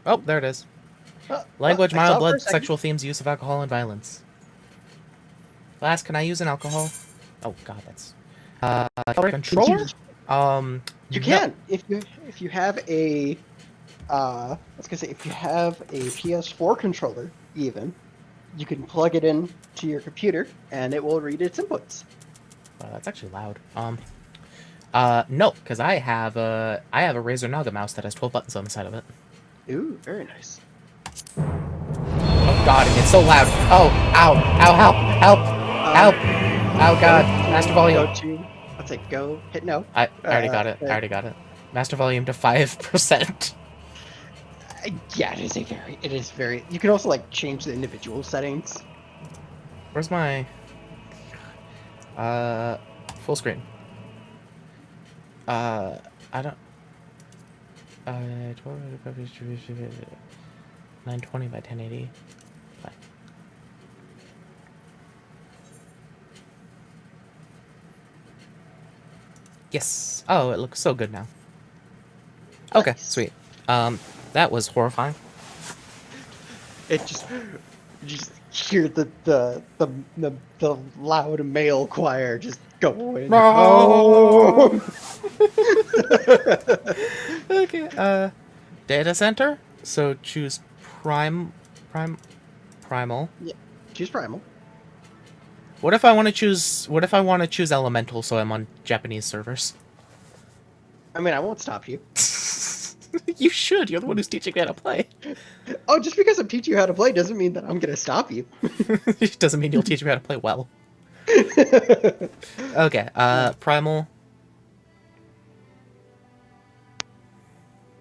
Oh, there it is. Language, mild blood, sexual themes, use of alcohol and violence. Last, can I use an alcohol? Oh god, that's controller. You no. can if you have a I was gonna say if you have a PS4 controller, even you can plug it in to your computer and it will read its inputs. That's actually loud. No, because I have a Razer Naga mouse that has 12 buttons on the side of it. Ooh, very nice. Oh god, it's so loud. Oh, ow, ow, help, help, help. Oh god, master volume. Let's say go, hit no. I already got it. I already got it. Master volume to 5%. Yeah, it is very, you can also like change the individual settings. Where's my full screen? I don't 920 by 1080. Fine. Yes. Oh, it looks so good now. Okay, Nice. sweet. That was horrifying. It just hear the loud male choir just going. No! Okay. Data center. So choose primal. Yeah, choose primal. What if I want to choose? What if I want to choose elemental? So I'm on Japanese servers. I mean, I won't stop you. You should. You're the one who's teaching me how to play. Oh, just because I'm teaching you how to play doesn't mean that I'm gonna stop you. It doesn't mean you'll teach me how to play well. Okay. Primal.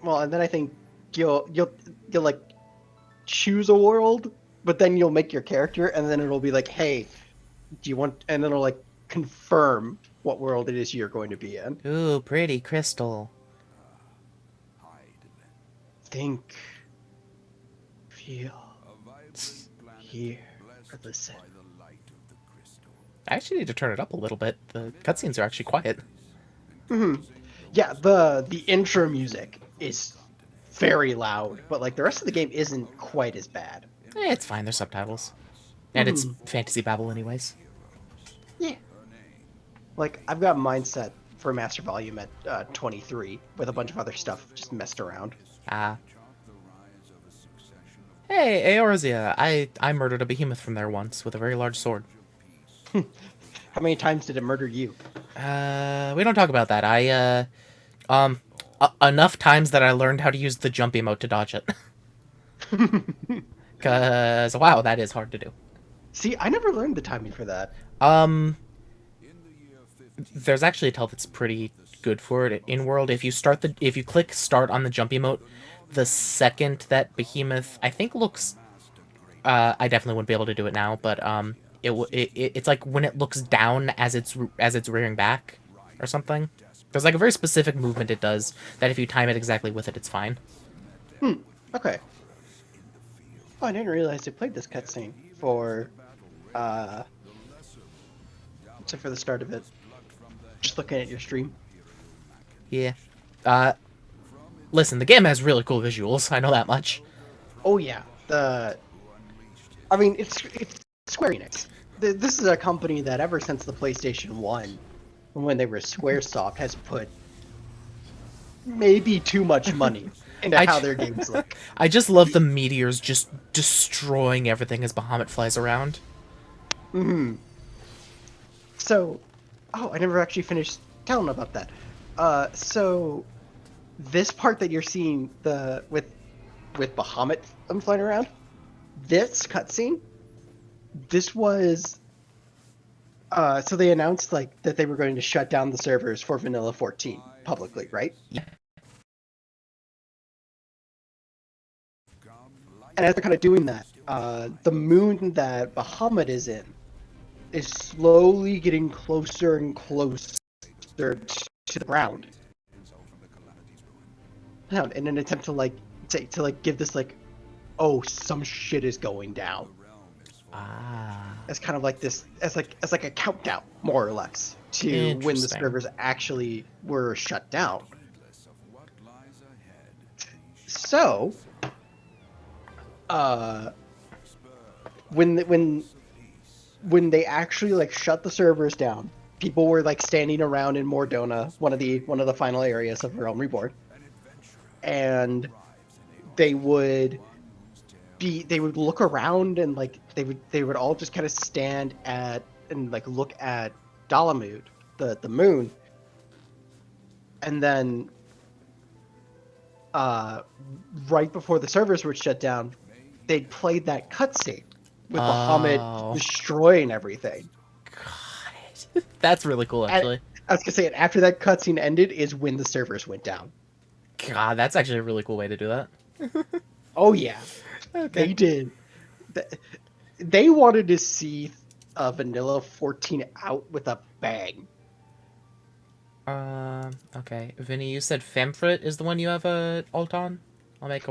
Well, and then I think you'll like choose a world, but then you'll make your character, and then it'll be like, hey, do you want? And then it'll like confirm what world it is you're going to be in. Ooh, pretty crystal. Think, feel, hear, or listen. I actually need to turn it up a little bit. The cutscenes are actually quiet. Mm-hmm. Yeah, the intro music is very loud, but like the rest of the game isn't quite as bad. It's fine. There's subtitles, and it's fantasy babble anyways. Yeah. Like I've got mine set for master volume at 23 with a bunch of other stuff just messed around. Hey, Eorzea. I murdered a behemoth from there once with a very large sword. How many times did it murder you? We don't talk about that. Enough times that I learned how to use the jump emote to dodge it. Cause wow, that is hard to do. See, I never learned the timing for that. There's actually a tell that's pretty good for it in world. If you click start on the jump emote, the second that behemoth I think looks, I definitely wouldn't be able to do it now, but it's like when it looks down as it's rearing back or something. There's like a very specific movement it does that if you time it exactly with it, it's fine. Okay. Oh, I didn't realize they played this cutscene for except for the start of it. Just looking at your stream. Yeah. Listen, the game has really cool visuals. I know that much. Oh yeah. I mean, it's Square Enix. This is a company that ever since the PlayStation 1, when they were Squaresoft, has put maybe too much money into how their games look. I just love the meteors just destroying everything as Bahamut flies around. So, I never actually finished telling about that. So this part that you're seeing with Bahamut flying around, this cutscene, this was so they announced like that they were going to shut down the servers for Vanilla 14 publicly, right? Yeah. And as they're kind of doing that, the moon that Bahamut is in is slowly getting closer and closer to the ground. In an attempt to give this like, oh, some shit is going down. As kind of like this, as like a countdown, more or less, to when the servers actually were shut down. So, uh, when when they actually like shut the servers down, people were like standing around in Mordona, one of the final areas of Realm Reborn, and they would they would look around and like they would all just kind of stand at and like look at Dalamud, the moon, and then uh right before the servers were shut down, they'd played that cutscene with Bahamut Oh, destroying everything. God. That's really cool, And actually. I was gonna say, after that cutscene ended, is when the servers went down. God, that's actually a really cool way to do that. Oh yeah, Okay. they did. They wanted to see Vanilla 14 out with a bang. Okay. Vinny, you said Famfrit is the one you have a alt on? I'll make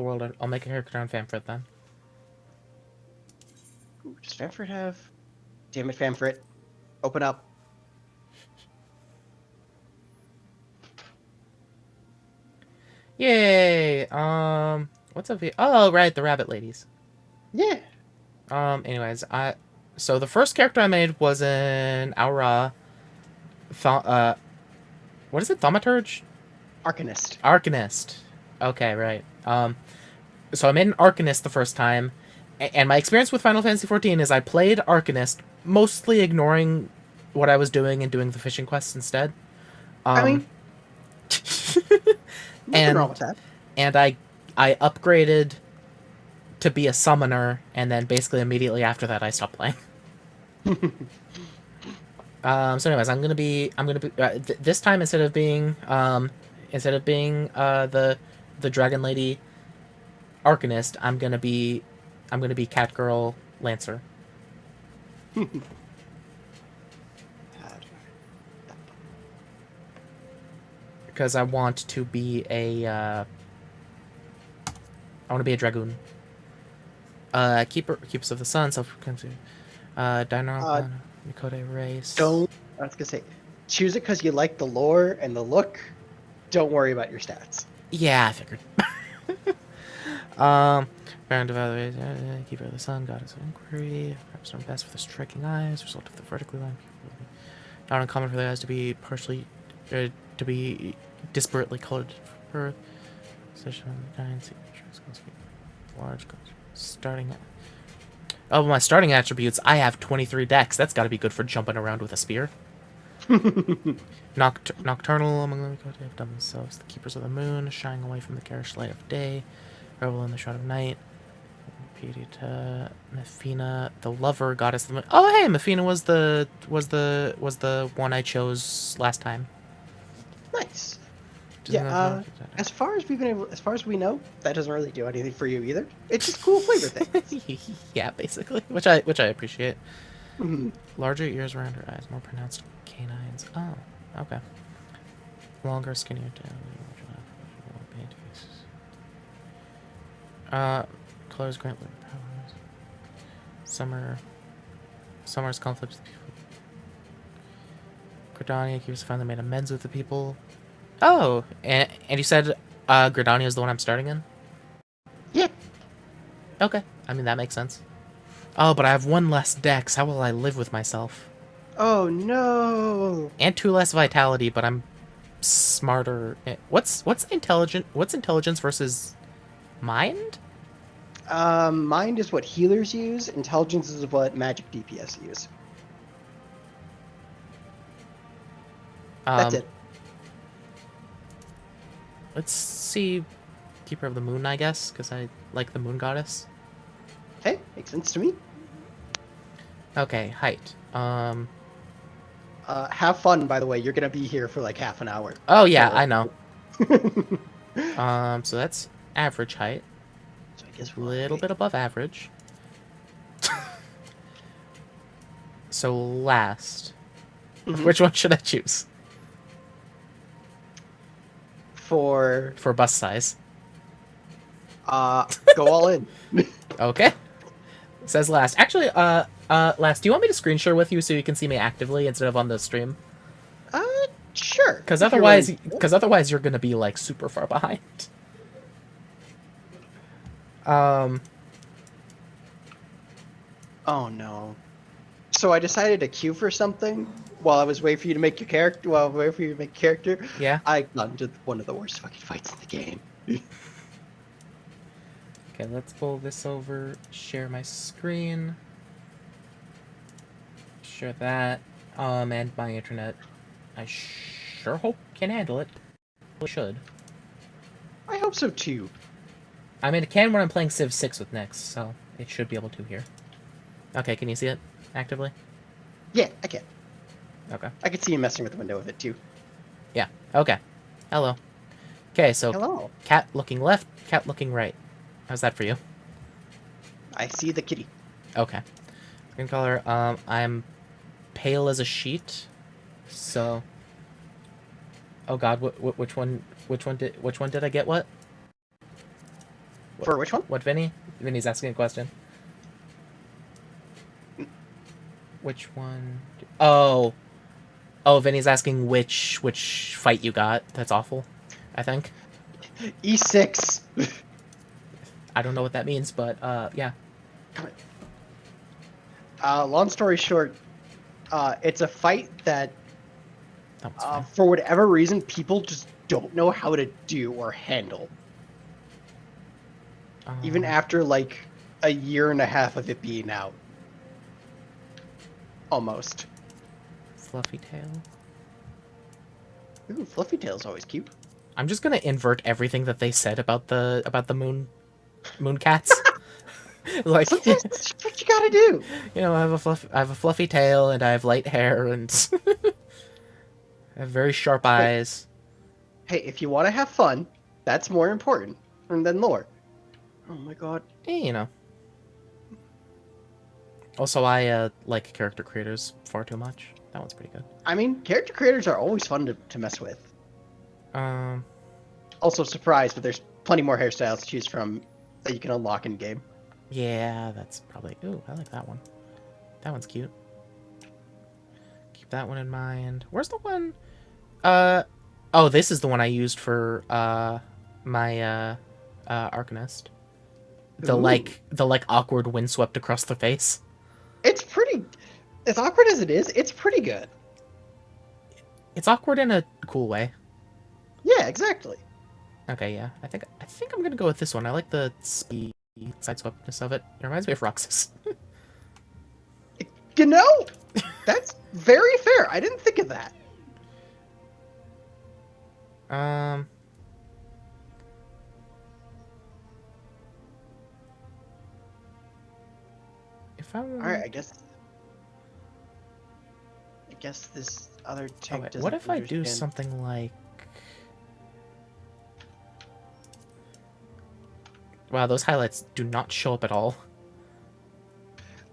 a character on Famfrit then. Ooh, does Famfrit have? Damn it, Famfrit! Open up. Yay! What's up? Oh, right, the rabbit ladies. Yeah, Anyways, so the first character I made was an Aura, what is it? Thaumaturge? Arcanist. Arcanist. Okay, right. So I made an Arcanist the first time, and my experience with Final Fantasy XIV is I played Arcanist, mostly ignoring what I was doing and doing the fishing quests instead. I Um, mean, nothing wrong and with that. I upgraded to be a summoner, and then basically immediately after that I stopped playing. So anyways, I'm gonna be this time instead of being the dragon lady Arcanist, I'm gonna be Catgirl Lancer because I want to be I want to be a dragoon. Keepers of the Sun, self Dino uh, Mikode race. don't. I was gonna say, choose it because you like the lore and the look. Don't worry about your stats. Yeah, I figured. Um, Baron Devalues, Keeper of the Sun, Goddess of Inquiry, perhaps our best with the striking eyes, result of the vertically lined people. Not uncommon for the eyes to be partially, to be disparately colored for position of the giant signatures, large, starting at. Oh, my starting attributes, I have 23 decks. That's got to be good for jumping around with a spear. Nocturnal, among them, they have done themselves the Keepers of the Moon, shying away from the garish light of day, revel in the shroud of night. Perdita, Mefina, the lover, goddess of the moon. Oh, hey, Mefina was the one I chose last time. Nice. Doesn't Yeah. that- As far as we know, that doesn't really do anything for you either. It's just cool flavor thing. yeah, basically, which I appreciate. Mhm. Larger ears around her eyes, more pronounced canines. Oh, okay. Longer, skinnier tail. Paint faces. Colors grant living powers. Summer's conflict with people. Gridania keeps finally made amends with the people. Oh, and you said Gridania is the one I'm starting in? Yeah. Okay, I mean that makes sense. Oh, but I have one less dex. How will I live with myself? Oh no. And two less vitality, but I'm smarter. What's intelligent? What's intelligence versus mind? Mind is what healers use. Intelligence is what magic DPS use. That's Um, it. let's see. Keeper of the Moon, I guess, because I like the Moon Goddess. Hey, makes sense to me. Okay, height. Have fun, by the way. You're gonna be here for like half an hour. Oh yeah, So, I know. So that's average height. so I guess A little bit above average. So last. Mhm. Which one should I choose? For For bust size. go all in. Okay. It says last. Actually, last, do you want me to screen share with you so you can see me actively instead of on the stream? Uh, sure. Because if you're otherwise you're gonna be like super far behind. Um Oh no. So I decided to queue for something while I was waiting for you to make your character. While I was waiting for you to make a character, Yeah. I got into one of the worst fucking fights in the game. Okay, let's pull this over. Share my screen. Share that. And my internet. I sure hope can handle it. It should. I hope so too. I mean, it can when I'm playing Civ 6 with Nyx, so it should be able to here. Okay, can you see it actively? Yeah, I can. Okay. I can see you messing with the window of it too. Yeah. Okay. Hello. Okay, so Hello. cat looking left, cat looking right. How's that for you? I see the kitty. Okay. Skin color. I'm pale as a sheet. So. Oh God, which one? Which one did I get? What? For which one? What, Vinny? Vinny's asking a question. Which one? Oh. Oh, Vinny's asking which fight you got. That's awful. I think. E6. I don't know what that means, but yeah. Come on. Long story short, it's a fight that, That one's fine. for whatever reason, people just don't know how to do or handle. Even after like a year and a half of it being out. Almost. Fluffy tail. Ooh, Fluffy Tail's always cute. I'm just gonna invert everything that they said about the moon cats. Like, Sometimes that's just what you gotta do. you know, I have a fluffy tail and I have light hair and I have very sharp eyes. Hey, if you want to have fun, that's more important than lore. Oh my god. You know. Also, I like character creators far too much. That one's pretty good. I mean, character creators are always fun to mess with. Um, Also, surprise, but there's plenty more hairstyles to choose from that you can unlock in game. yeah, that's probably. Ooh, I like that one. That one's cute. Keep that one in mind. Where's the one? Oh, this is the one I used for my Arcanist. The Ooh. the awkward windswept across the face. It's pretty. As awkward as it is, it's pretty good. It's awkward in a cool way. Yeah, exactly. Okay, yeah. I think I'm gonna go with this one. I like the speed sidesweptness of it. It reminds me of Roxas. You know, that's very fair. I didn't think of that. If I All right, I guess this other tank doesn't. what if I do understand. something like? Wow, those highlights do not show up at all.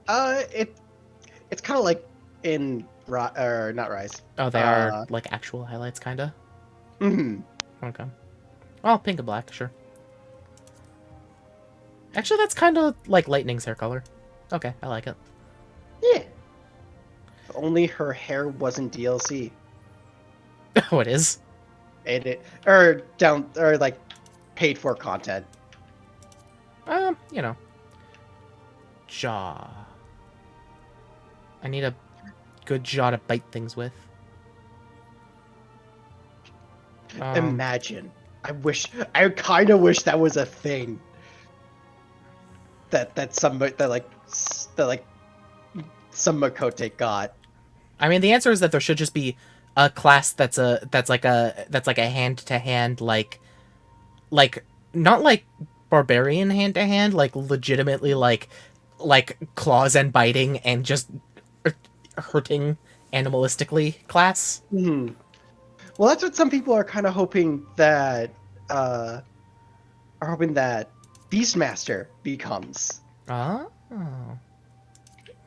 It's kind of like in or not Rise. Oh, they are like actual highlights, kinda. Mm-hmm. Okay. Well, pink and black, sure. Actually, that's kind of like Lightning's hair color. Okay, I like it. Yeah. If only her hair wasn't DLC. Oh, it is? Or like paid for content. You know. Jaw. I need a good jaw to bite things with. Imagine. I kind of wish that was a thing. That some Makote got. I mean, the answer is that there should just be a class that's like a hand to hand like not like barbarian hand to hand, like legitimately like claws and biting and just hurting animalistically class. Hmm. Well, that's what some people are kind of hoping that Beastmaster becomes. Oh.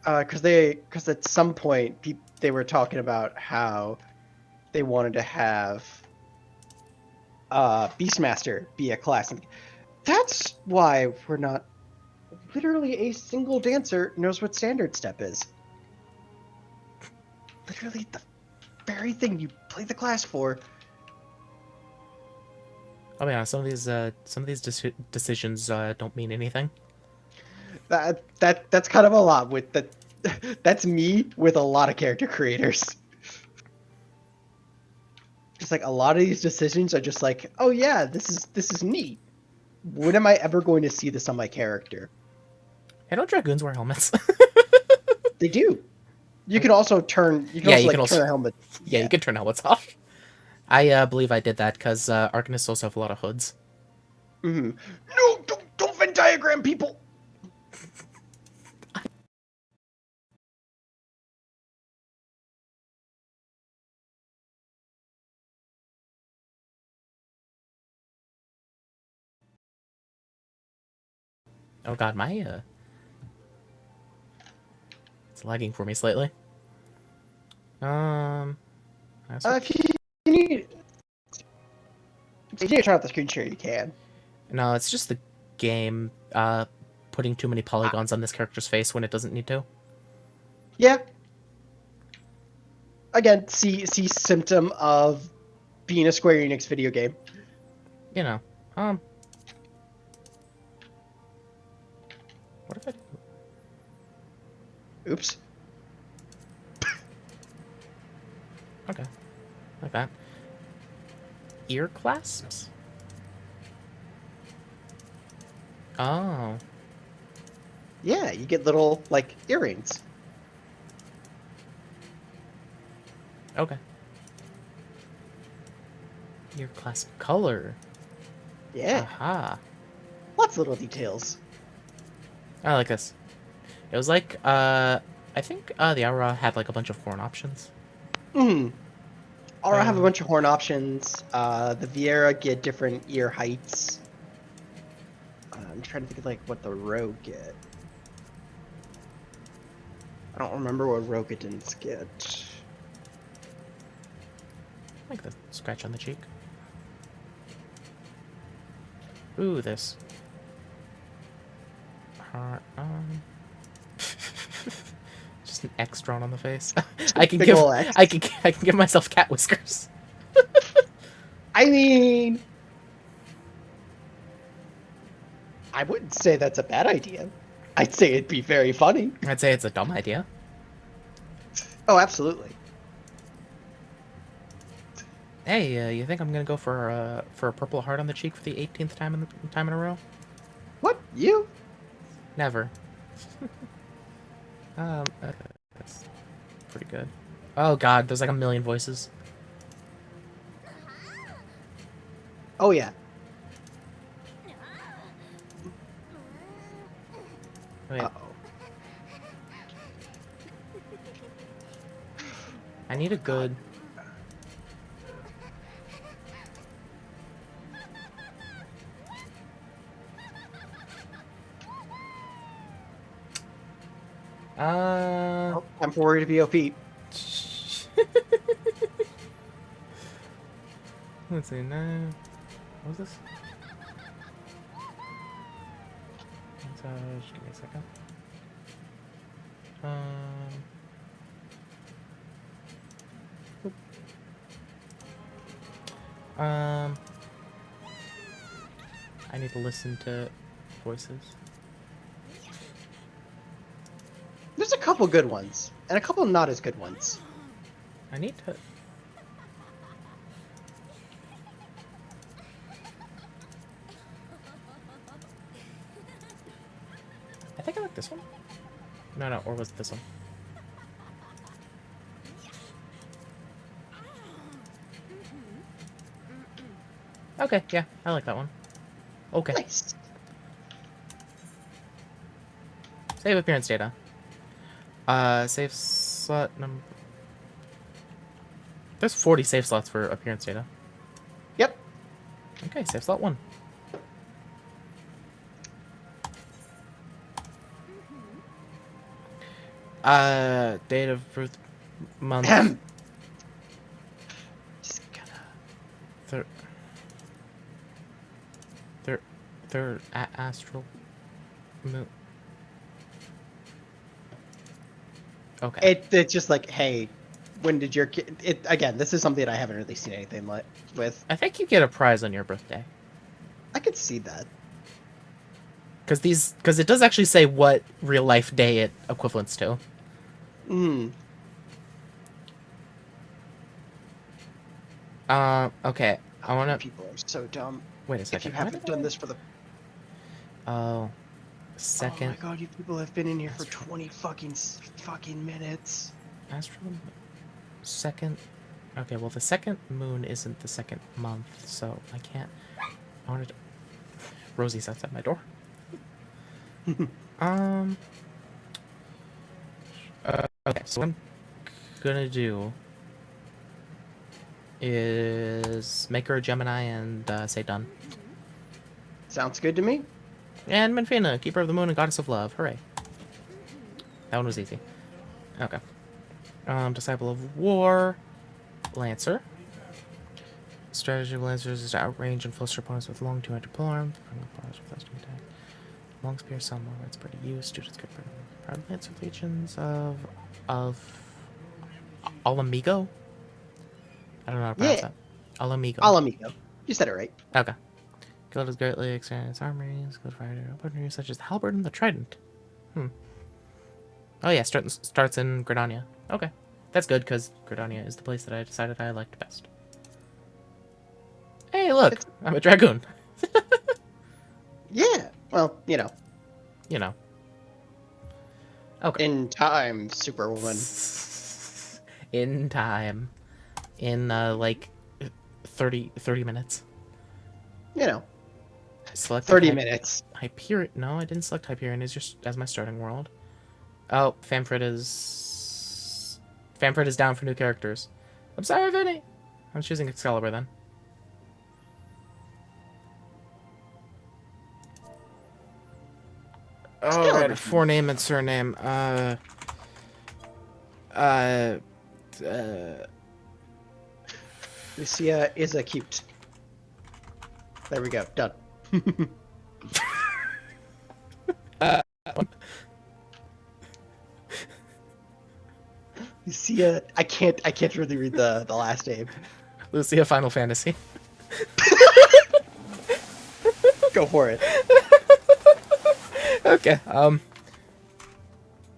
Because at some point they were talking about how they wanted to have Beastmaster be a class. And that's why we're not. Literally, a single dancer knows what standard step is. Literally, the very thing you play the class for. I'll be honest. Some of these decisions don't mean anything. That's kind of a lot with the. That's me with a lot of character creators. Just like a lot of these decisions are just like, oh yeah, this is neat. When am I ever going to see this on my character? Hey, don't dragoons wear helmets? They do. You can also turn. You can Yeah, also you can like turn also. a helmet. Yeah, you Yeah. can turn helmets off. I believe I did that because Arcanists also have a lot of hoods. Mm-hmm. No, don't Venn diagram people. Oh god, my it's lagging for me slightly. I If switch. you need, if you need to turn off the screen share, you can. No, it's just the game putting too many polygons on this character's face when it doesn't need to. Yeah. Again, see symptom of being a Square Enix video game. You know. What if I do? Oops. Okay. Like that. Ear clasps? Oh. Yeah, you get little like earrings. Okay. Ear clasp color. Yeah, Aha. lots of little details. I like this. It was like, I think the Aura had like a bunch of horn options. Hmm. Aura have a Uh, bunch of horn options. The Viera get different ear heights. I'm trying to think of like what the Rogue get. I don't remember what Rogatins get. I like the scratch on the cheek. Ooh, this. Just an X drawn on the face. I can Big give ol' X. I can give myself cat whiskers. I mean, I wouldn't say that's a bad idea. I'd say it'd be very funny. I'd say it's a dumb idea. Oh, absolutely. Hey, you think I'm gonna go for a purple heart on the cheek for the 18th time in a row? What? You? Never. That's pretty good. Oh god, there's like a million voices. Oh, yeah. Wait, Uh-oh. I need a good. Uh. Oh, I'm for worried to be OP. Let's see now. What was this? Just give me a second. Oop. I need to listen to voices. There's a couple good ones, and a couple not as good ones. I need to. I think I like this one. No, or was it this one? Okay, yeah, I like that one. Okay. Nice. Save appearance data. Save slot number. There's 40 save slots for appearance data. Yep. Okay, save slot 1. Date of birth, month. Just gotta... Third astral moon. Okay. It's just like, hey, when did your kid... Again, this is something I haven't really seen anything with. I think you get a prize on your birthday. I could see that. because it does actually say what real life day it equivalents to. Hmm. Okay. I want to People are so dumb. wait a If you second. haven't done this for the... Oh, Oh my second god, you people have been in here for 20 fucking minutes. astral second. Okay, well the second moon isn't the second month, so I can't. I wanted to... Rosie's outside my door. Um. Okay, so what I'm gonna do is make her a Gemini and say done. Sounds good to me. And Menfina, keeper of the moon and goddess of love. Hooray! That one was easy. Okay. Disciple of war, Lancer. Strategy of Lancers is to outrange and fluster opponents with long two-handed polearm. Long spear, some more. It's pretty used. Students good for proud Lancer legions of Alamigo. I don't know how to pronounce Yeah, that. Alamigo. Alamigo. You said it right. Okay. Guild has greatly expanded its armories. Good fighter weaponry such as the halberd and the trident. Oh yeah, starts in Gridania. Okay, that's good because Gridania is the place that I decided I liked best. Hey, look, I'm a dragoon. Yeah, well, you know. You know. Okay. In time, Superwoman. In time. In like 30 minutes. You know. Select 30 minutes. Hyperion. No, I didn't select Hyperion as my starting world. Oh, Famfrit is down for new characters. I'm sorry, Vinny. I'm choosing Excalibur then. Oh, right. Forename and surname. Lucia is a cute. There we go. Done. Lucia, I can't really read the last name. Lucia Final Fantasy. Go for it. Okay.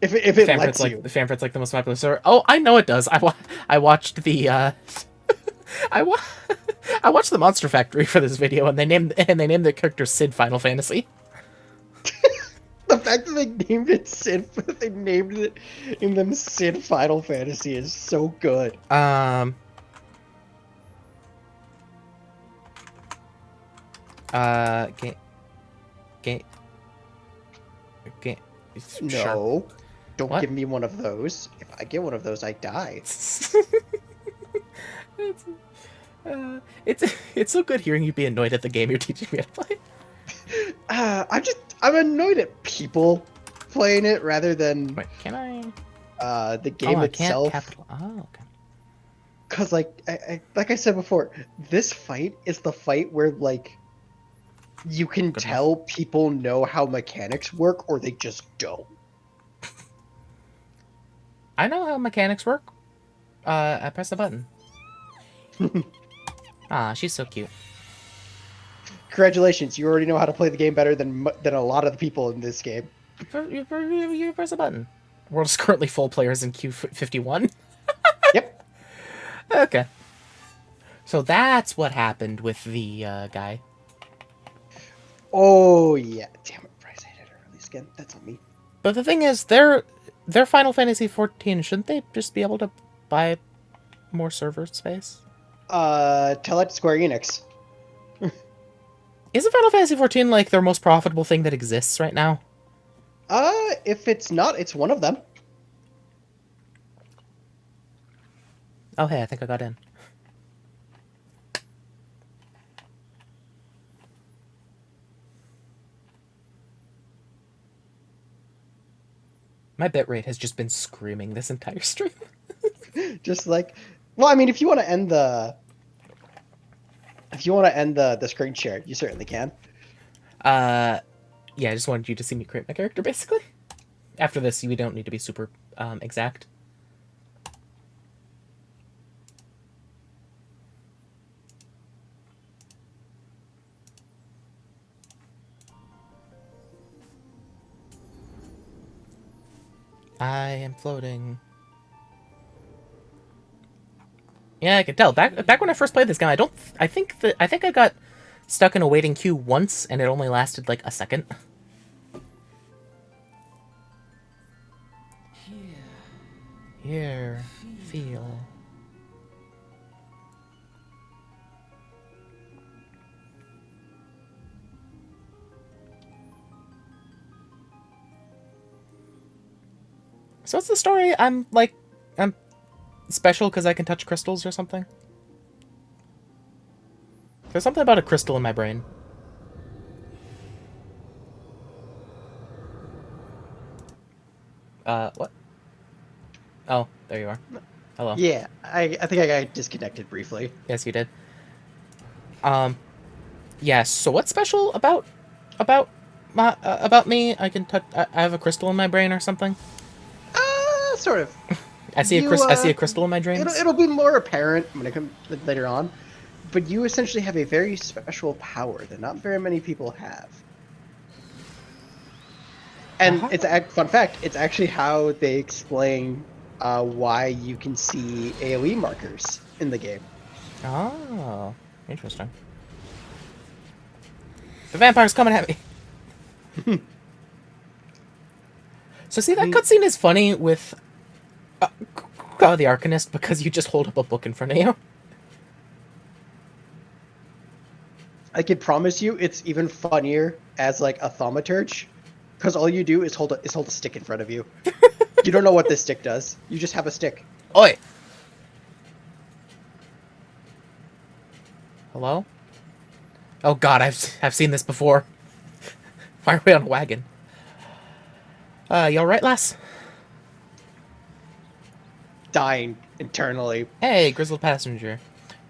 If it lets you. The Famfrit's like the most popular server. Oh, I know it does. I watched the I wa- I watched the Monster Factory for this video, and they named their character Sid Final Fantasy. The fact that they named it Sid, they named them Sid Final Fantasy is so good. Game. No, sure. don't give me one of those. If I get one of those, I die. It's so good hearing you be annoyed at the game you're teaching me how to play. I'm annoyed at people playing it rather than Wait, can I? The game itself. Oh, okay. Cause like I said before, this fight is the fight where like you can tell people know how mechanics work or they just don't. I know how mechanics work. I press a button. Ah, she's so cute. Congratulations, you already know how to play the game better than a lot of the people in this game. You press a button. World is currently full players in Q51. Yep. Okay. So that's what happened with the guy. Oh yeah, damn it, Bryce, I did it early again. That's on me. But the thing is, they're Final Fantasy 14. Shouldn't they just be able to buy more server space? Tell that to Square Enix. Isn't Final Fantasy 14 like their most profitable thing that exists right now? If it's not, it's one of them. Oh, hey, I think I got in. My bitrate has just been screaming this entire stream. Just like, well, I mean, if you want to end the screen share, you certainly can. Yeah, I just wanted you to see me create my character, basically. After this, we don't need to be super exact. I am floating. Yeah, I can tell. Back when I first played this game, I think I got stuck in a waiting queue once, and it only lasted like a second. Here, feel. So what's the story? I'm special because I can touch crystals or something. There's something about a crystal in my brain. What? Oh, there you are. Hello. Yeah, I think I got disconnected briefly. Yes, you did. Yeah. So what's special about me? I can touch. I have a crystal in my brain or something. Sort of. I see You I see a crystal in my dreams. it'll be more apparent when it comes later on, but you essentially have a very special power that not very many people have. And Uh-huh. it's a fun fact. It's actually how they explain why you can see AOE markers in the game. Oh, interesting. The vampire's coming at me. So see, that cutscene is funny with the Arcanist because you just hold up a book in front of you. I can promise you, it's even funnier as like a thaumaturge, because all you do is hold a stick in front of you. You don't know what this stick does. You just have a stick. Oi! Hello? Oh god, I've seen this before. Why are we on a wagon? You alright, lass? Dying internally. Hey, grizzled passenger.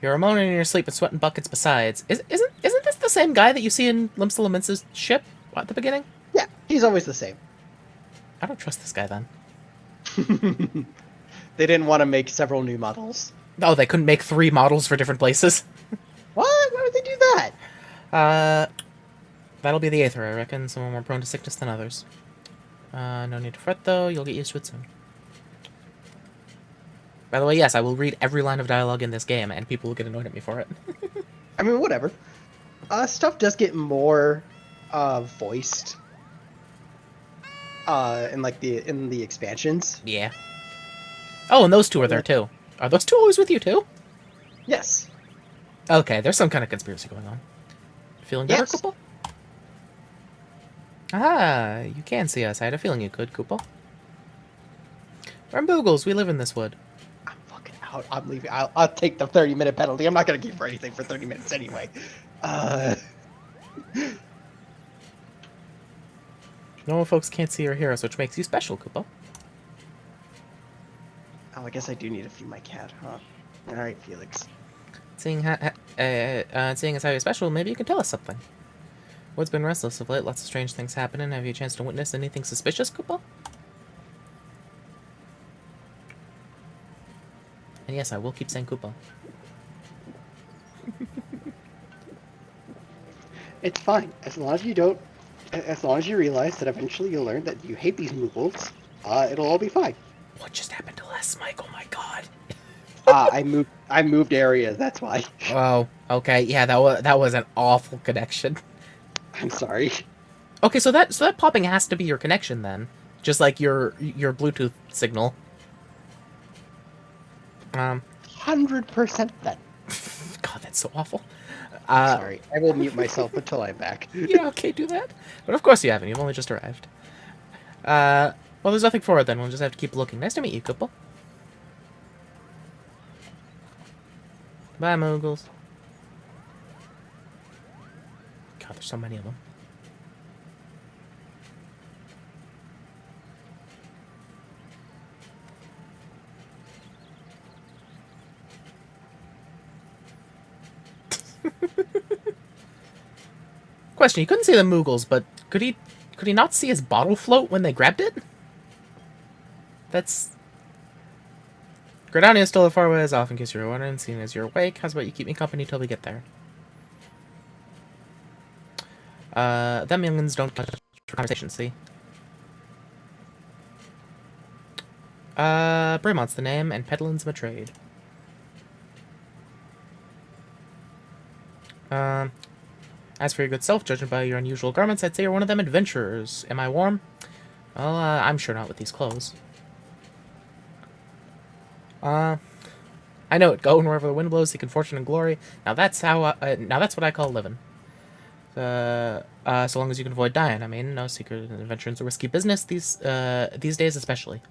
You're moaning in your sleep and sweating buckets besides. Isn't this the same guy that you see in Limsa Lamence's ship at the beginning? Yeah, he's always the same. I don't trust this guy then. They didn't want to make several new models. Oh, they couldn't make 3 models for different places? What? Why would they do that? That'll be the Aether, I reckon. Some are more prone to sickness than others. No need to fret, though. You'll get used to it soon. By the way, yes, I will read every line of dialogue in this game, and people will get annoyed at me for it. I mean, whatever. Stuff does get more voiced in the expansions. Yeah. Oh, and those 2 are there, too. Are those 2 always with you, too? Yes. Okay, there's some kind of conspiracy going on. Feeling better, Yes. Koopa? Ah, you can see us. I had a feeling you could, Koopa. We're Boogles. We live in this wood. I'm fucking out. I'm leaving. I'll take the 30-minute penalty. I'm not gonna keep for anything for 30 minutes anyway. Normal folks can't see or hear us, which makes you special, Koopa. Oh, I guess I do need to feed my cat, huh? All right, Felix. Seeing as how you're special, maybe you can tell us something. Wood's been restless of late. Lots of strange things happening. Have you a chance to witness anything suspicious, Koopa? And yes, I will keep saying Koopa. It's fine as long as you don't. As long as you realize that eventually you'll learn that you hate these Moogles, it'll all be fine. What just happened to Les Mike? Oh my god. I moved areas. That's why. Oh, okay. Yeah, that was an awful connection. I'm sorry. Okay, so that popping has to be your connection then, just like your Bluetooth signal. 100% then. God, that's so awful. Sorry, I will mute myself until I'm back. Yeah, okay, do that. But of course you haven't. You've only just arrived. Well, there's nothing for it then. We'll just have to keep looking. Nice to meet you, Koopa. Bye, Moogles. God, there's so many of them. Question: you couldn't see the Moogles, but could he not see his bottle float when they grabbed it? That's... Gridania is still a far ways off in case you're wondering. Seeing as you're awake, how's about you keep me company till we get there? Them youngins don't touch conversation, see? Bremont's the name, and Pedlin's my trade. As for your good self, judging by your unusual garments, I'd say you're one of them adventurers. Am I warm? Well, I'm sure not with these clothes. I know it. Going wherever the wind blows, seeking fortune and glory. Now that's what I call living. So long as you can avoid dying. I mean, no secret adventuring's a risky business these days, especially.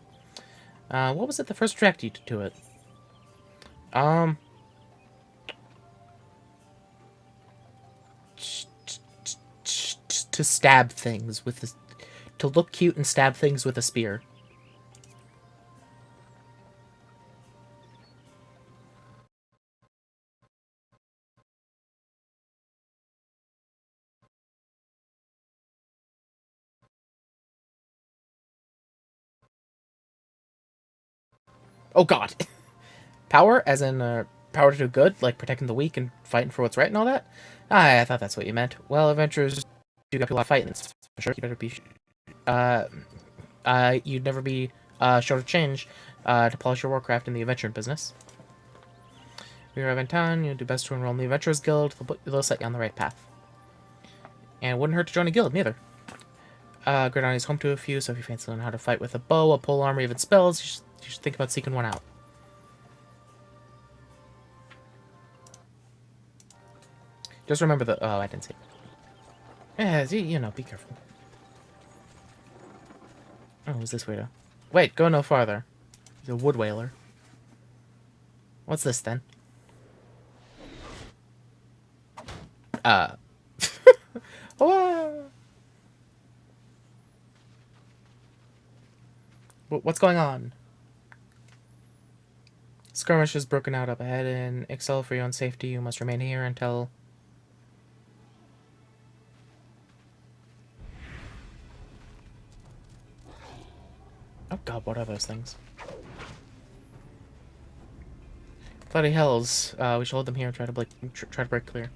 What was it that first attracted you to it? Um, to stab things with to look cute and stab things with a spear. Oh God, power as in power to do good, like protecting the weak and fighting for what's right and all that. I thought that's what you meant. Well, adventurers do got a lot of fighting. For sure, you better be. Uh, you'd never be short of change to polish your warcraft in the adventuring business. When you arrive in town, you do best to enroll in the Adventurers Guild. They'll set you on the right path. And it wouldn't hurt to join a guild, neither. Gridania's home to a few, so if you fancy learning how to fight with a bow, a polearm, or even spells, you should think about seeking one out. Just remember the... Oh, I didn't see it. Yeah, you know, be careful. Oh, who's this weirdo? Wait, go no farther. He's a wood whaler. What's this, then? Oh, what's going on? Skirmish has broken out up ahead in XIV. For your own safety, you must remain here until... Oh God, what are those things? Bloody hells! We should hold them here and try to break clear.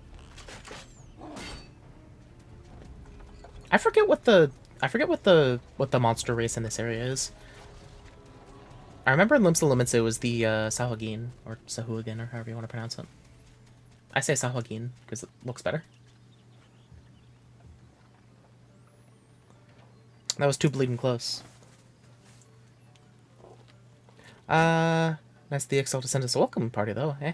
I forget what the monster race in this area is. I remember in Limsa Limits it was the Sahagin or Sahuagin or however you want to pronounce it. I say Sahagin because it looks better. That was too bleeding close. Nice the XL to send us a welcome party though, eh?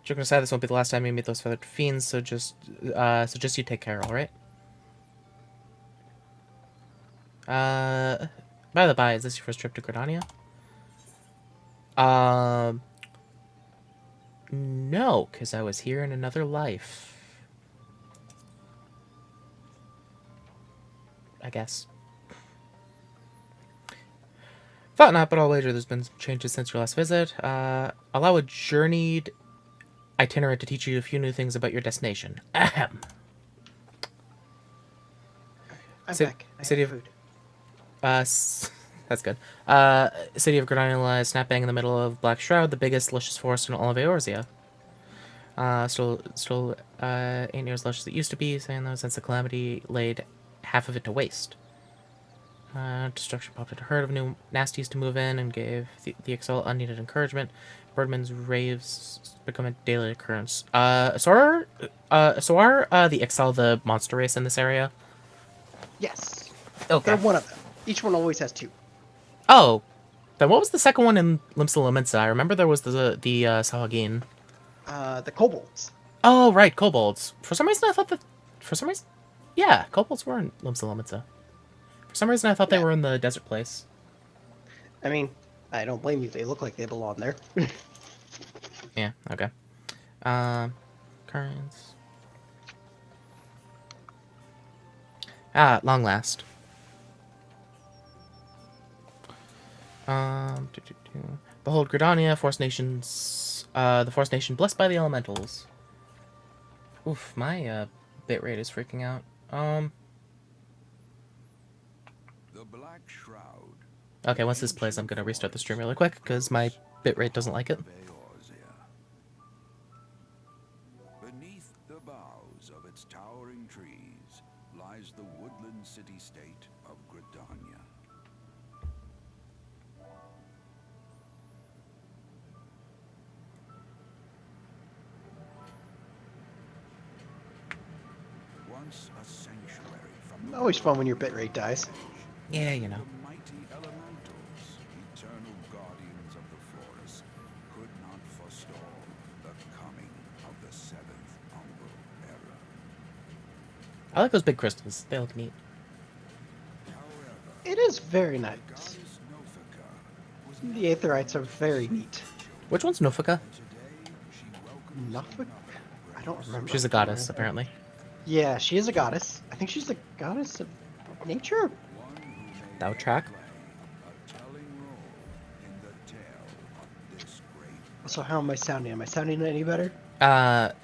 Joking aside, this won't be the last time you meet those feathered fiends, so just you take care, alright? By the by, is this your first trip to Gridania? No, because I was here in another life. I guess. Thought not, but I'll wager there's been some changes since your last visit. Allow a journeyed itinerant to teach you a few new things about your destination. Ahem. I'm back. City of food. That's good. City of Gridania lies snap bang in the middle of Black Shroud, the biggest luscious forest in all of Eorzea. Still ain't near as lush as it used to be, saying though, since the calamity laid half of it to waste. Destruction prompted a herd of new nasties to move in and gave the Excel unneeded encouragement. Birdman's raves become a daily occurrence. So are the Excel the monster race in this area? Yes. Okay. They're one of them. Each one always has two. Oh, then what was the second one in Limsa Lominsa? I remember there was the Sahagin. The kobolds. Oh, right, kobolds. For some reason, I thought that... For some reason... Yeah, kobolds were in Limsa Lominsa. For some reason, I thought they were in the desert place. I mean, I don't blame you. They look like they belong there. Yeah, okay. Currents. Long last. Behold Gridania, Forest Nations, the Forest Nation blessed by the elementals. Oof, my bitrate is freaking out. The Black Shroud. Okay, once this plays, I'm gonna restart the stream really quick because my bitrate doesn't like it. Beneath the boughs of its towering trees lies the woodland city-state of Gridania. once a sanctuary from the Always fun when your bitrate dies. Yeah, you know. the mighty elementals, eternal guardians of the forest, could not forestall the coming of the seventh umbral era. I like those big crystals. They look neat. However, It is very nice. goddess Nofika was The Aetherites are very neat. Which one's Nofika? today she welcomed Nothing? I don't remember. She's a goddess, apparently. Yeah, she is a goddess. I think she's the goddess of nature. one who may That would track. play a telling role in the tale of this great So how am I sounding? Am I sounding any better?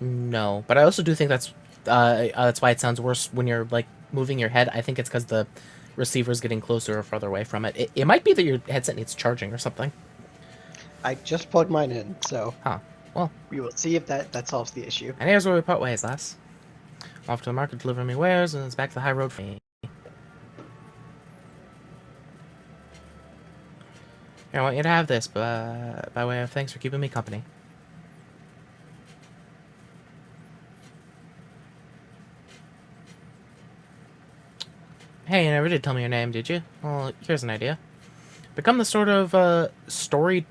No. But I also do think that's why it sounds worse when you're, like, moving your head. I think it's because the receiver's getting closer or further away from it. It might be that your headset needs charging or something. I just plugged mine in, so Huh. Well, we will see if that solves the issue. and here's where we part ways, lass. Off to the market, deliver me wares, and it's back to the high road for me. Here, I want you to have this, by way of thanks for keeping me company. Hey, you never did tell me your name, did you? Well, here's an idea. Become the sort of, storied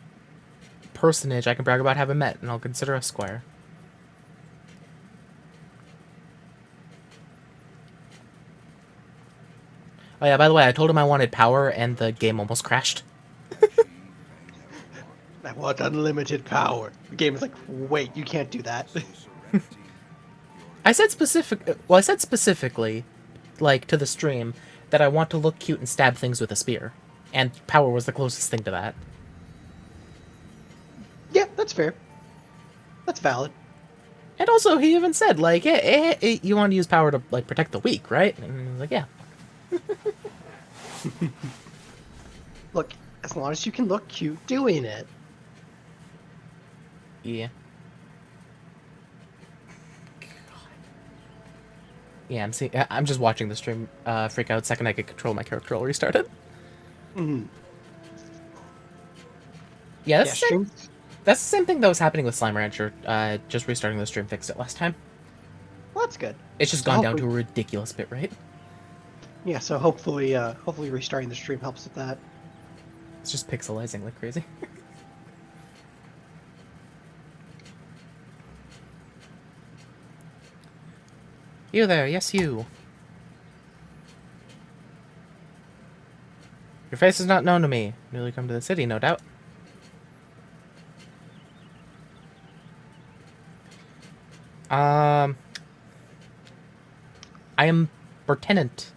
personage I can brag about having met, and I'll consider us square. Oh yeah, by the way, I told him I wanted power, and the game almost crashed. I want unlimited power. The game is like, wait, you can't do that. I said specifically, like, to the stream, that I want to look cute and stab things with a spear. And power was the closest thing to that. Yeah, that's fair. That's valid. And also, he even said, like, hey, you want to use power to, like, protect the weak, right? And I was like, yeah. Look, as long as you can look cute doing it. Yeah. Yeah, I'm just watching the stream freak out. Second I could control my character, I'll restart it. Mm. Yeah, Yeah, that's the same thing that was happening with Slime Rancher. Just restarting the stream fixed it last time. Well, that's good. It's just So gone down to a hopefully- ridiculous bit rate. Yeah, so hopefully restarting the stream helps with that. It's just pixelizing like crazy. You there, yes you. Your face is not known to me. Newly come to the city, no doubt. I am Lieutenant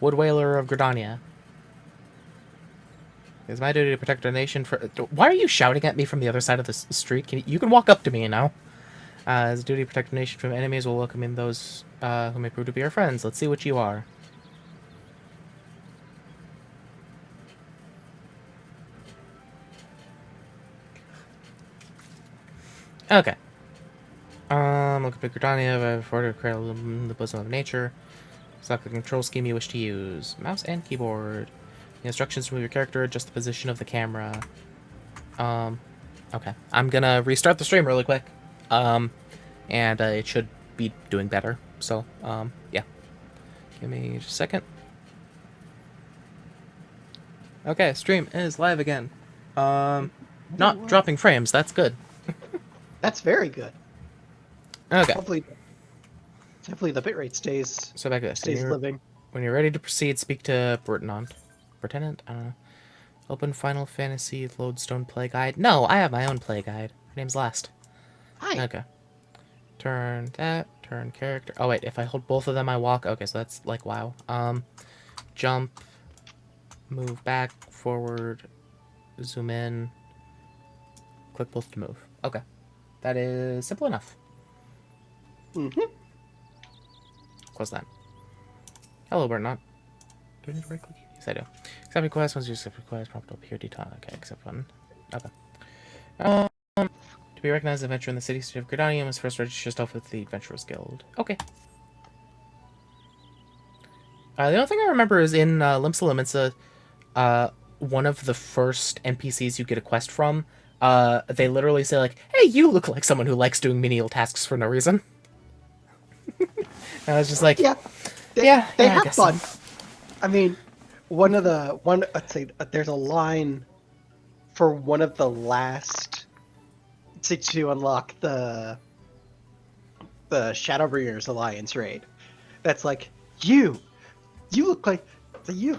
Woodwhaler of Gridania. It is my duty to protect our nation for... Why are you shouting at me from the other side of the street? You can walk up to me now. It's a duty to protect our nation from enemies while welcoming those who may prove to be our friends. Let's see what you are. Okay. Look at Gridania, I've ordered to cradle in the bosom of nature. Select the control scheme you wish to use. Mouse and keyboard. The instructions to move your character, adjust the position of the camera. Okay. I'm gonna restart the stream really quick. And it should be doing better. So, yeah. Give me just a second. Okay, stream is live again. Not dropping frames, that's good. That's very good. Okay. Hopefully the bitrate stays So back to this. stays living. When you're ready to proceed, speak to Lieutenant. I don't know. Open Final Fantasy Lodestone Play Guide. No, I have my own play guide. Her name's Last. Hi. Okay. Turn that. Turn character. Oh wait, if I hold both of them, I walk. Okay, so that's like WoW. Jump. Move back, forward. Zoom in. Click both to move. Okay. That is simple enough. Mm-hmm. Close that. Hello, Bernard. Do I need to right click? Yes, I do. Accept request. Once you accept request, prompt will appear detail. Okay, accept button. Okay. To be recognized as an adventurer in the city-state of Gridania, you must first register yourself with the Adventurers Guild. Okay. The only thing I remember is in Limsa Lominsa, one of the first NPCs you get a quest from, they literally say, like, hey, you look like someone who likes doing menial tasks for no reason. And I was just like, Yeah. they I have guess fun. so. I mean, let's say there's a line for one of the last to unlock the Shadowbringers Alliance raid. That's like you look like you.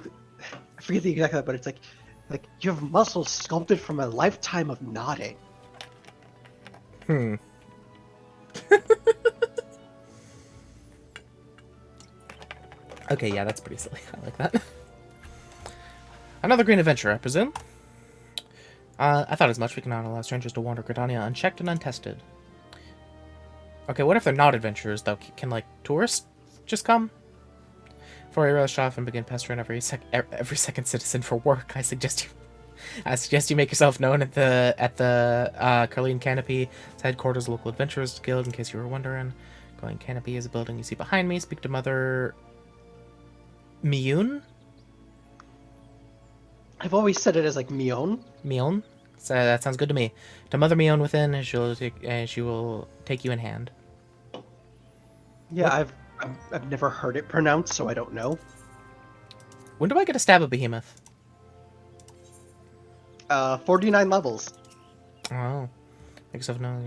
I forget the exact, but it's like you have muscles sculpted from a lifetime of nodding. Hmm. Okay, yeah, that's pretty silly. I like that. Another green adventure, I presume? I thought as much. We cannot allow strangers to wander Gridania unchecked and untested. Okay, what if they're not adventurers, though? Can, like, tourists just come? Before you rush off and begin pestering every second citizen for work, I suggest you make yourself known at the Carleen Canopy headquarters, local adventurers guild. In case you were wondering, Carleen Canopy is a building you see behind me. Speak to Mother Miyun. I've always said it as like Mion. Mion. So that sounds good to me. To Mother Mion within, and she will take you in hand. Yeah, What? I've never heard it pronounced, so I don't know. When do I get a stab of Behemoth? 49 levels. Oh. Make yourself know.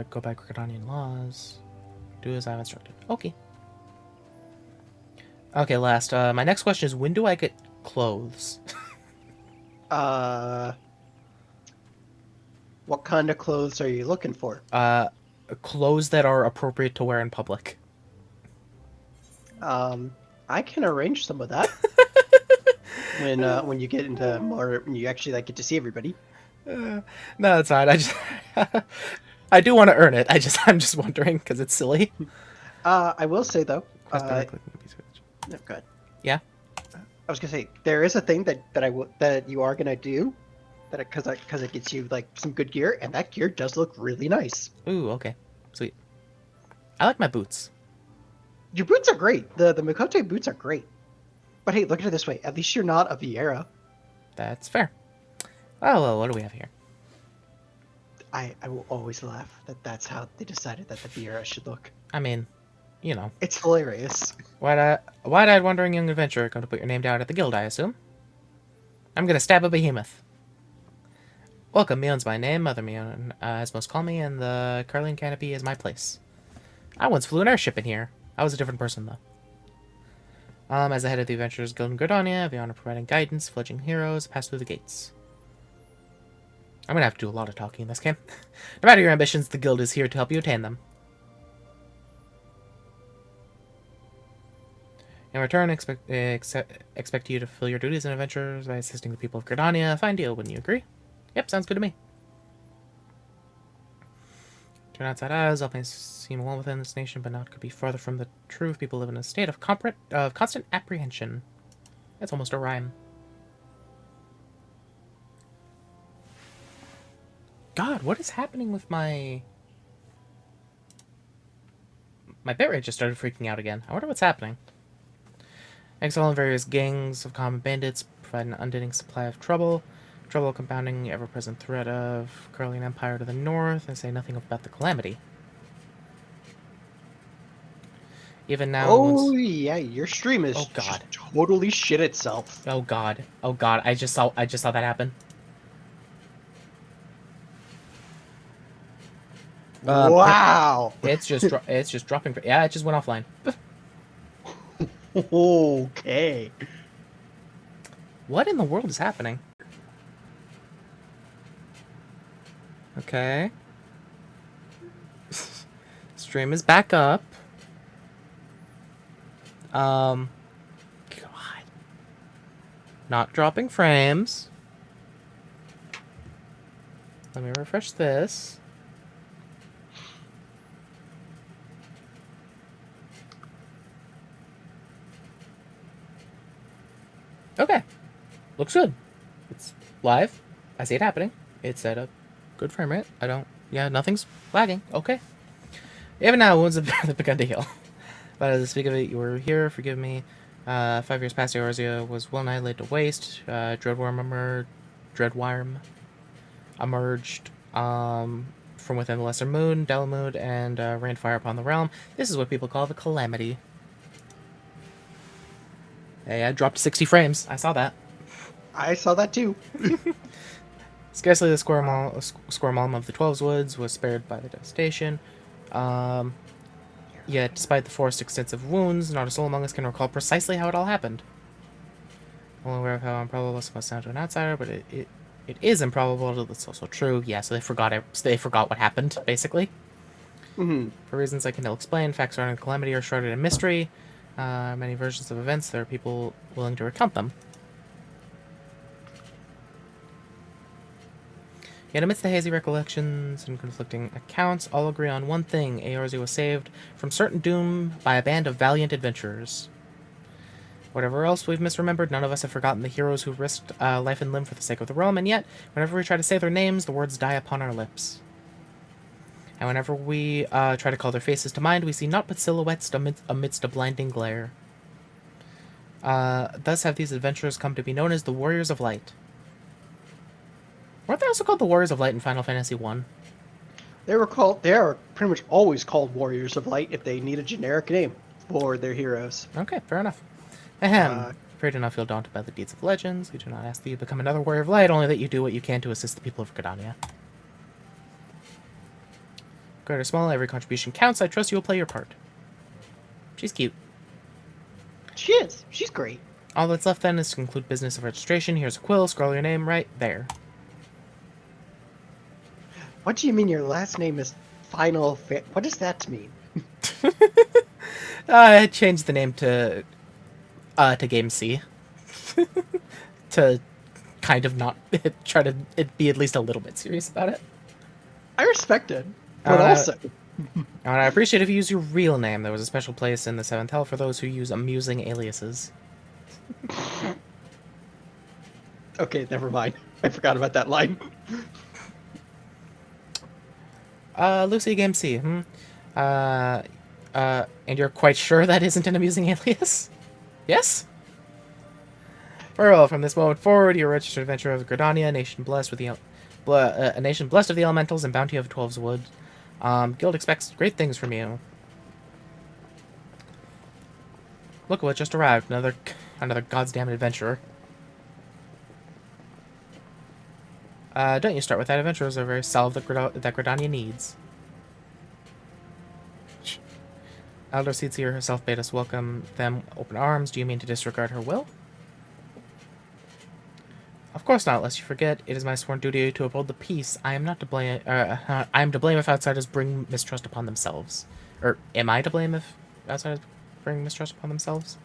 Go by Crocodonian laws. Do as I've instructed. Okay. Okay, last. My next question is, when do I get clothes? What kind of clothes are you looking for? Clothes that are appropriate to wear in public. I can arrange some of that. when you get into more, when you actually like get to see everybody. No, it's fine. I just, I do want to earn it. I'm just wondering because it's silly. I will say though. No, good. Yeah. I was gonna say there is a thing that you are gonna do, because it gets you like some good gear, and that gear does look really nice. Ooh, okay, sweet. I like my boots. Your boots are great. The Mikote boots are great. But hey, look at it this way. At least you're not a Vieira. That's fair. Oh well, what do we have here? I will always laugh that's how they decided that the Vieira should look. I mean, you know. It's hilarious. Wide-eyed wandering young adventurer, come to put your name down at the guild, I assume. I'm gonna stab a behemoth. Welcome, Mion's my name, Mother Mion, as most call me, and the Carleen Canopy is my place. I once flew an airship in here. I was a different person, though. As the head of the Adventurers Guild in Gridania, I have the honor of providing guidance, fledgling heroes, pass through the gates. I'm gonna have to do a lot of talking in this game. No matter your ambitions, the guild is here to help you attain them. In return, expect you to fulfill your duties and adventures by assisting the people of Gridania. Fine deal, wouldn't you agree? Yep, sounds good to me. Turn outside eyes, all may seem well within this nation, but not could be farther from the truth. People live in a state of constant apprehension. That's almost a rhyme. God, what is happening with my bitrate just started freaking out again. I wonder what's happening. Exile and various gangs of common bandits provide an unending supply of trouble. Trouble compounding ever-present threat of Carleen Empire to the north, and say nothing about the calamity. Even now... Oh yeah, your stream is God. just totally shit itself. Oh god. Oh god, I just saw that happen. Wow. It's just dropping. Yeah, it just went offline. Okay. What in the world is happening? Okay. Stream is back up. God. Not dropping frames. Let me refresh this. Okay. Looks good. It's live. I see it happening. It's at a good frame rate. Yeah, nothing's lagging. Okay. Even now, wounds have begun to heal. But as I speak of it, you were here. Forgive me. 5 years past, Eorzea was well nigh laid to waste. Dreadworm emerged. from within the Lesser Moon, Delamud, and rained fire upon the realm. This is what people call the Calamity. Hey, I dropped 60 frames. I saw that. I saw that too. Scarcely the square mom of the Twelves Woods was spared by the devastation. Yet, despite the forest's extensive wounds, not a soul among us can recall precisely how it all happened. Well, aware of how improbable this must sound to an outsider, but it is improbable. It's also true. Yeah, so they forgot it. So they forgot what happened, basically. Mm-hmm. For reasons I can ill explain, facts surrounding the calamity are shrouded in mystery. Many versions of events, there are people willing to recount them. Yet amidst the hazy recollections and conflicting accounts, all agree on one thing: Eorze was saved from certain doom by a band of valiant adventurers. Whatever else we've misremembered, none of us have forgotten the heroes who risked life and limb for the sake of the realm, and yet, whenever we try to say their names, the words die upon our lips. And whenever we try to call their faces to mind, we see naught but silhouettes amidst a blinding glare. Thus have these adventurers come to be known as the Warriors of Light. Weren't they also called the Warriors of Light in Final Fantasy I? They are pretty much always called Warriors of Light if they need a generic name for their heroes. Okay, fair enough. Ahem. Pray do not feel daunted by the deeds of legends. We do not ask that you become another Warrior of Light, only that you do what you can to assist the people of Gridania. Great or small, every contribution counts. I trust you will play your part. She's cute. She is. She's great. All that's left then is to conclude business of registration. Here's a quill. Scroll your name right there. What do you mean your last name is Final What does that mean? I changed the name to GameC. To kind of not try to be at least a little bit serious about it. I respect it, but also... And I appreciate if you use your real name. There was a special place in the 7th Hell for those who use amusing aliases. Okay, never mind. I forgot about that line. LucaGameC, and you're quite sure that isn't an amusing alias? Yes? Very well, from this moment forward, you're a registered adventurer of Gridania, a nation blessed with a nation blessed of the elementals and bounty of Twelve's Wood. Guild expects great things from you. Look what just arrived, another goddamn adventurer. Don't you start with that. Adventurers are very salve that Gridania needs. Elder Seedseer herself bade us welcome them open arms. Do you mean to disregard her will? Of course not, lest you forget. It is my sworn duty to uphold the peace. I am not to blame. I am to blame if outsiders bring mistrust upon themselves. Or am I to blame if outsiders bring mistrust upon themselves?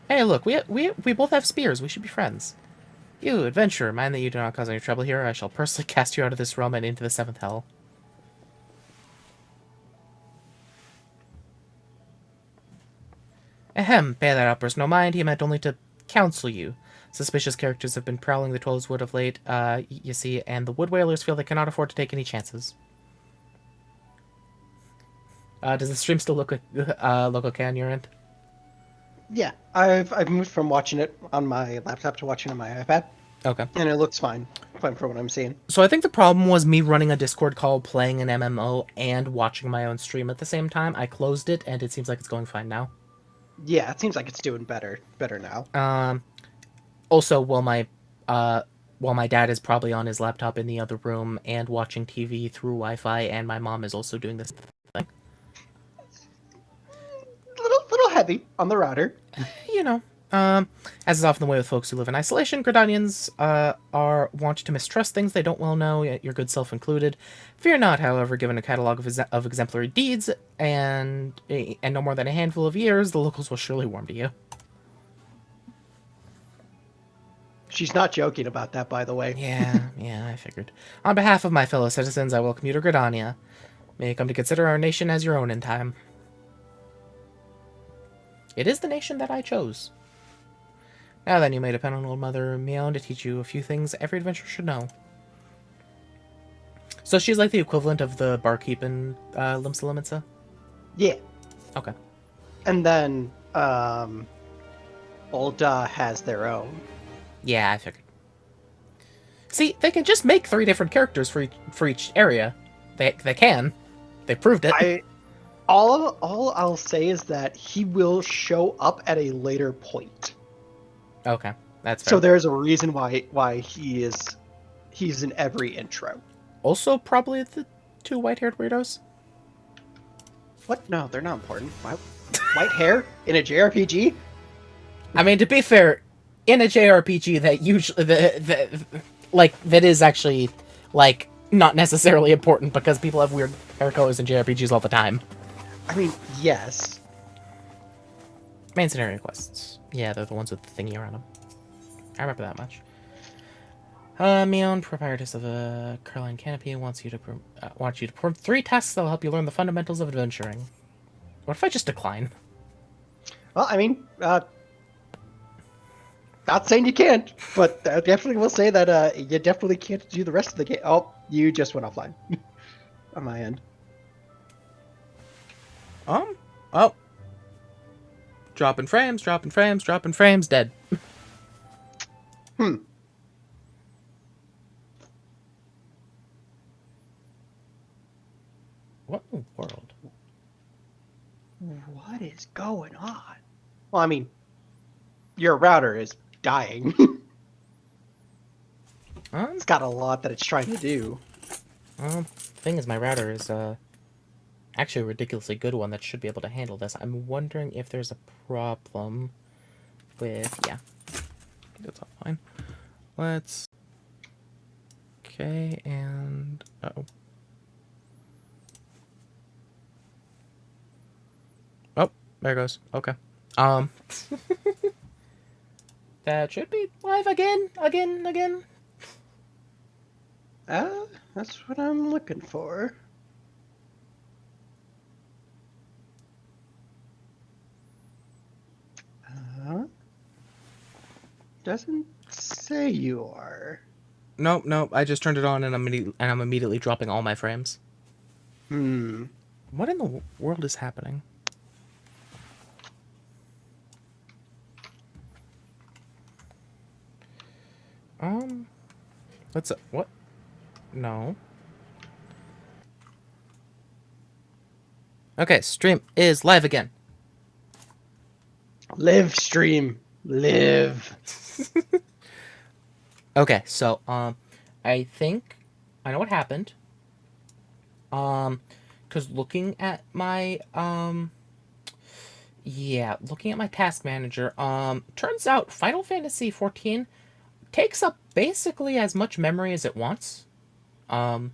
Hey, look, we both have spears. We should be friends. You, adventurer, mind that you do not cause any trouble here. I shall personally cast you out of this realm and into the 7th Hell. Ahem, bear that outburst no mind. He meant only to counsel you. Suspicious characters have been prowling the Twelves Wood of late, you see, and the Wood Whalers feel they cannot afford to take any chances. Does the stream still look okay on your end? Yeah, I've moved from watching it on my laptop to watching it on my iPad. Okay. And it looks fine. Fine for what I'm seeing. So I think the problem was me running a Discord call, playing an MMO, and watching my own stream at the same time. I closed it, and it seems like it's going fine now. Yeah, it seems like it's doing better now. Also, while my dad is probably on his laptop in the other room and watching TV through Wi-Fi, and my mom is also doing this thing. Little heavy on the router. You know, as is often the way with folks who live in isolation, Gridanians are wont to mistrust things they don't well know, your good self included. Fear not, however, given a catalog of exemplary deeds and no more than a handful of years, the locals will surely warm to you. She's not joking about that, by the way. Yeah, I figured. On behalf of my fellow citizens, I welcome you to Gridania. May you come to consider our nation as your own in time. It is the nation that I chose. Now then, you may depend on old Mother Meow to teach you a few things every adventurer should know. So she's like the equivalent of the barkeep in Limsa Limitsa? Yeah. Okay. And then, Ulda has their own. Yeah, I figured. See, they can just make 3 different characters for each area. They can. They proved it. All I'll say is that he will show up at a later point. Okay, that's fair. So there's a reason why he's in every intro. Also, probably the 2 white-haired weirdos. What? No, they're not important. White hair in a JRPG? I mean, to be fair, in a JRPG, that usually that is actually like not necessarily important because people have weird hair colors in JRPGs all the time. I mean, yes. Main scenario quests. Yeah, they're the ones with the thingy around them. I remember that much. Mion, proprietress of the Caroline Canopy, wants you to perform 3 tasks that will help you learn the fundamentals of adventuring. What if I just decline? Well, I mean, not saying you can't, but I definitely will say that you definitely can't do the rest of the game. Oh, you just went offline on my end. Oh. Dropping frames, dead. What in the world? What is going on? Well, I mean, your router is dying. It's got a lot that it's trying to do. Thing is, my router is actually a ridiculously good one that should be able to handle this. I'm wondering if there's a problem with... Yeah. That's all fine. Let's... Okay, and... Uh-oh. Oh, there it goes. Okay. That should be live again. That's what I'm looking for. Doesn't say you are. Nope. I just turned it on and I'm immediately dropping all my frames. What in the world is happening? What? No. Okay, stream is live again. Live stream. Live. Okay, so, I think I know what happened. Because looking at my, looking at my task manager, turns out Final Fantasy XIV takes up basically as much memory as it wants. And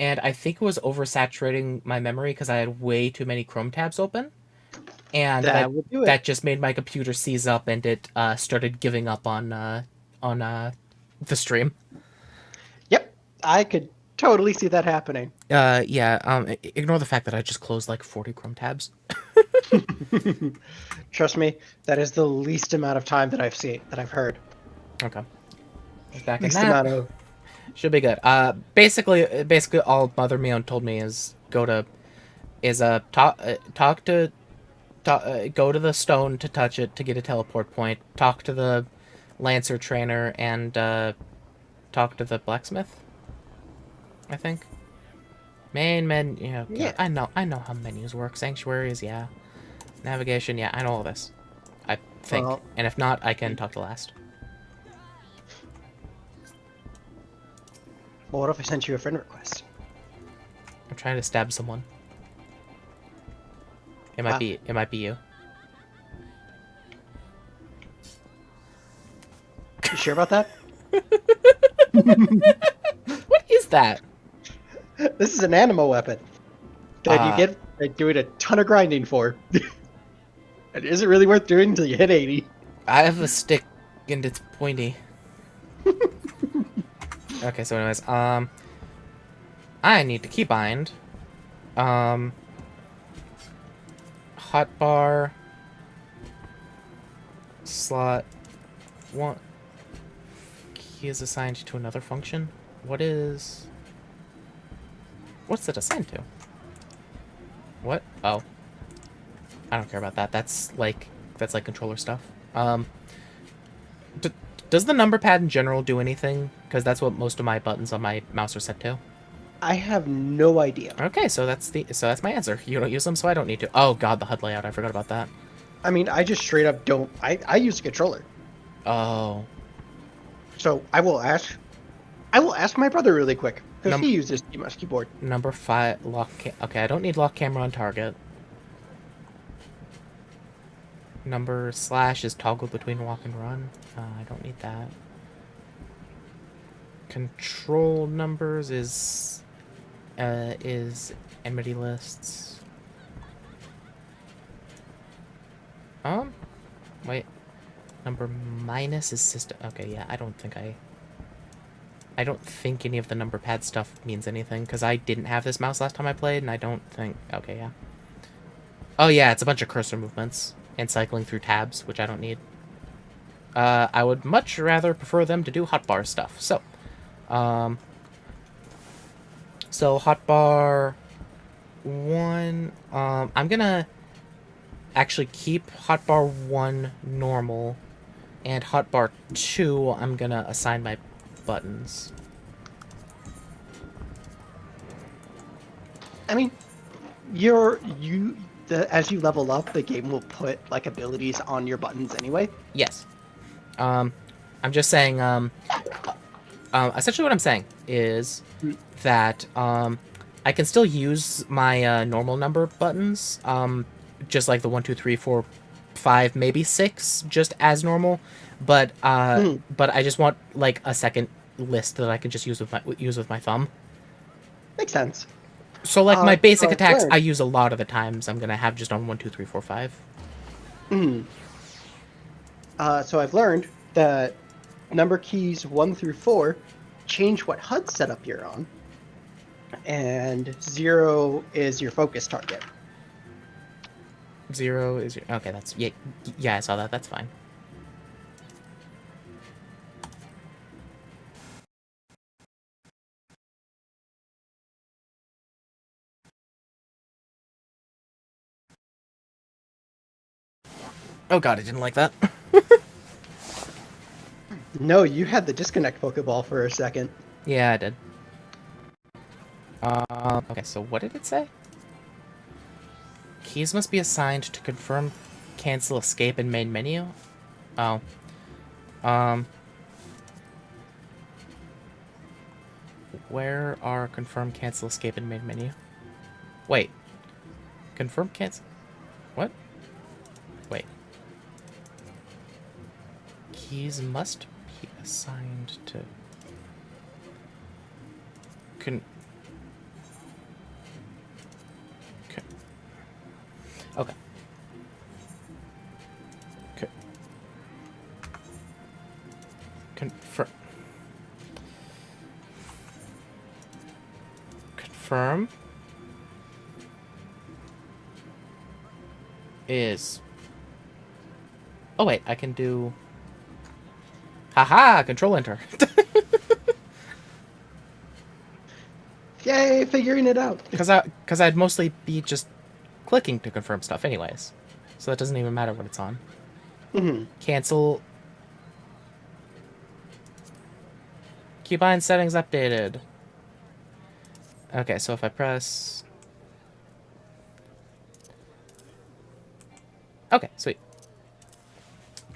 I think it was oversaturating my memory because I had way too many Chrome tabs open. And that just made my computer seize up and it started giving up on the stream. Yep, I could totally see that happening. Ignore the fact that I just closed like 40 Chrome tabs. Trust me, that is the least amount of time that I've heard. Okay. Back Least in that. amount of... Should be good. Basically all Mother Mion told me is go to the stone to touch it to get a teleport point. Talk to the Lancer trainer and talk to the blacksmith. I think. Main menu. Yeah. I know how menus work. Sanctuaries, yeah. Navigation, yeah. I know all this. I think. Well, and if not, I can talk to last. Well, what if I sent you a friend request? I'm trying to stab someone. It might be you. You sure about that? What is that? This is an animal weapon that you get like, doing a ton of grinding for. It isn't really worth doing until you hit 80. I have a stick and it's pointy. Okay, so anyways, I need to keybind. Hotbar. Slot 1. Key is assigned to another function. What's it assigned to? What? Oh. I don't care about that. That's like controller stuff. Does the number pad in general do anything? Because that's what most of my buttons on my mouse are set to. I have no idea. Okay, so that's my answer. You don't use them, so I don't need to. Oh god, the HUD layout. I forgot about that. I mean, I just straight up don't. I use a controller, Oh. so I will ask. I will ask my brother really quick because he uses mouse keyboard. Number 5, okay, I don't need lock camera on target. Number / is toggle between walk and run. I don't need that. Control numbers is enmity lists. Wait. Number minus is system. Okay, yeah, I don't think any of the number pad stuff means anything, because I didn't have this mouse last time I played, and I don't think... Okay, yeah. Oh, yeah, it's a bunch of cursor movements and cycling through tabs, which I don't need. I would much rather prefer them to do hotbar stuff. So hotbar 1... I'm gonna actually keep hotbar 1 normal, and hotbar 2 I'm gonna assign my buttons. I mean, as you level up, the game will put like abilities on your buttons anyway. Yes. I'm just saying, essentially what I'm saying is that, I can still use my, normal number buttons, just like the 1, 2, 3, 4, 5, maybe 6, just as normal, but I just want, like, a second list that I can just use with my thumb. Makes sense. So, like, my basic so attacks, learned. I use a lot of the times. I'm gonna have just on 1, 2, 3, 4, 5. So I've learned that number keys 1 through 4 change what HUD setup you're on, and 0 is your focus target. 0 is your... Okay, that's... Yeah, I saw that. That's fine. Oh god, I didn't like that. No, you had the disconnect Pokeball for a second. Yeah, I did. Okay, so what did it say? Keys must be assigned to confirm, cancel, escape, and main menu? Oh. Where are confirm, cancel, escape, and main menu? Wait. Confirm, cancel... What? Wait. Keys must be assigned to... Okay. Confirm is... Oh wait, I can do... Haha! Control Enter. Yay, figuring it out. Because I'd mostly be just clicking to confirm stuff anyways. So that doesn't even matter what it's on. Cancel. Keybind settings updated. Okay, so if I press... Okay, sweet.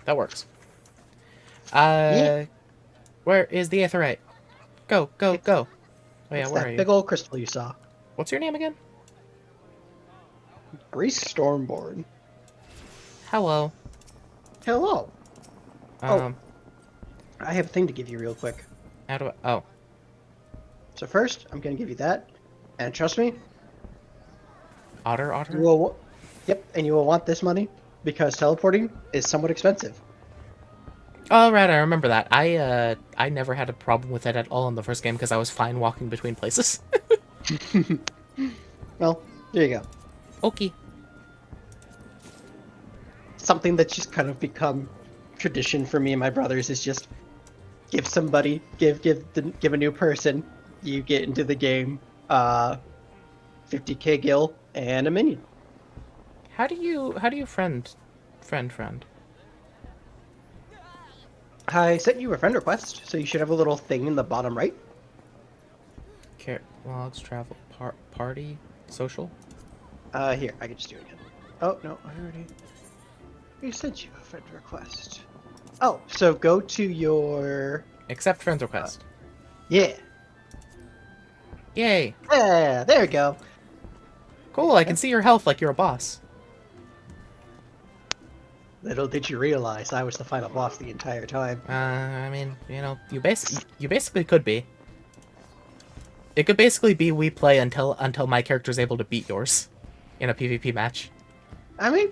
That works. Yeah. Where is the Aetheryte? Go, go, go. Oh yeah, It's where that are you? big old crystal you saw. What's your name again? Grease Stormborn. Hello. Hello. Um, I have a thing to give you real quick. how do I... Oh. So first, I'm going to give you that. And trust me, Otter? you will... Yep, and you will want this money because teleporting is somewhat expensive. Oh, right, I remember that. I never had a problem with it at all in the first game because I was fine walking between places. Well, there you go. Okay. Something that's just kind of become tradition for me and my brothers is just give somebody, give a new person, you get into the game, 50k gil and a minion. How do you friend? I sent you a friend request, so you should have a little thing in the bottom right. Logs, travel, party, social. Here, I can just do it again. Oh, no, I already sent you a friend request. Oh, so go to your... Accept friends request. Yeah. Yay! Yeah, there you go. Cool, I can see your health like you're a boss. Little did you realize I was the final boss the entire time. I mean, you know, you basically could be. It could basically be we play until my character's able to beat yours in a PvP match. I mean,